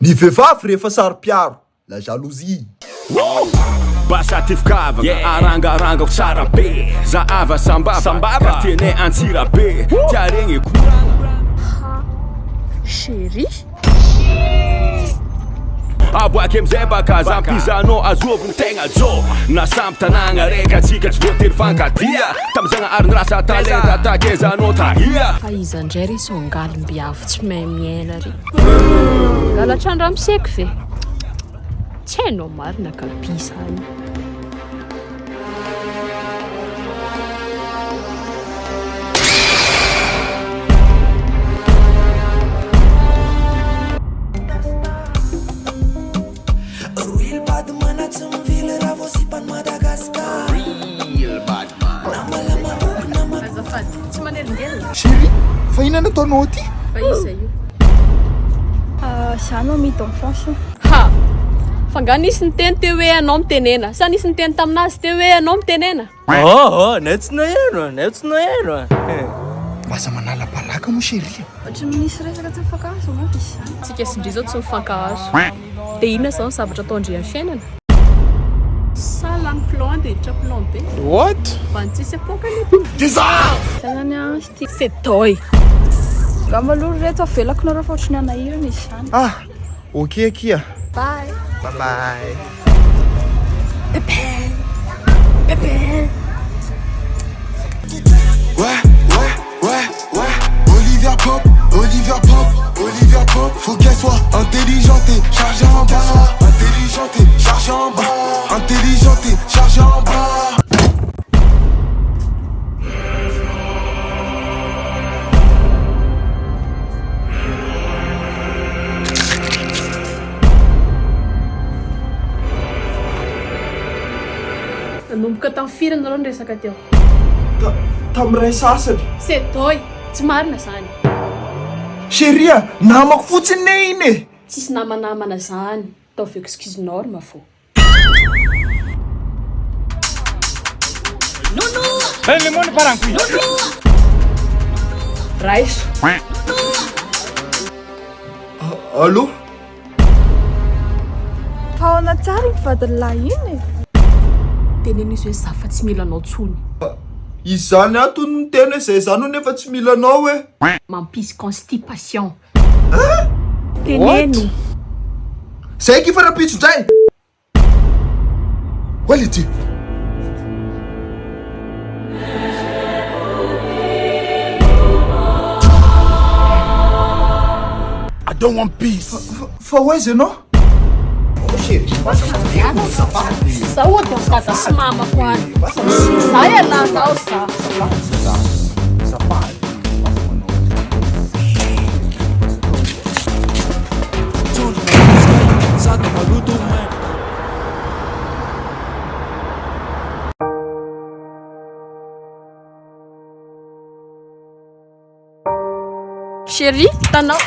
Ny vehivavy rehefa saropiaro, la jalousie. Basa tifkavagna arangaranga tsara be zahava sambava tenay antsira be tiaregny koragna chéri aboaky amizay baka zampizanao azoviny tegna jo nasamby tanagna raiky atsika tsy voatery fankatia tamizagna arindrasa talenta takezanao tahia fa izy andray ry songalim-biavo tsy mahay miaina ry galatrandro amseko ve tsy hainao marina kabisany Chérie, fa inona ataonao ty? fa iza io Zano mito enfance. ha fa nga nisy niteny teo hoe anao mitenena sa nisy niteny taminazy teo hoe anao mitenena Naitsinaheno. Maza manala balaka mo chérie. Ohatra misy resaka tsy mifakazo manko izy zany. tsika sindry zao tsy mifankahazo dia inona zao ny zavatra ataondry amin'ny fiainana salany plan dia hiditra plan be What? fa ny tsisy apokany Zany any ity. c'est toy Ngamba aloha reto avelako nareo fa ohatry ny anahirana izy zany. Ah, ok kia. Bye. Bye bye. Olivia Pop, faut qu'elle soit intelligente et chargée en bas. Intelligente et chargée en bas. Intelligente et chargée en bas. nanomboka tamin'ny firana nareo ny resaka teo Tamiray sasany. c'est toy tsy marina zany Chérie, namako fotsiny ne iny e. tsisy namanamana zany ataovy excuse norme fo Lemony parangui. raiso Allô? Paona tsara ny vadin'lahy iny e. teneny izy hoe zafa tsy mila anao tsony Izy zany ato no miteny hoe zay zany nefa tsy mila anao hoe. mampisy constipation teneno Zay kifa rapitso ndray. Oale ty. I don't want peace. Fa hoaiza ianao? Chérie, za ohatra ny dada sy mamako any za iala zao za chéri tanao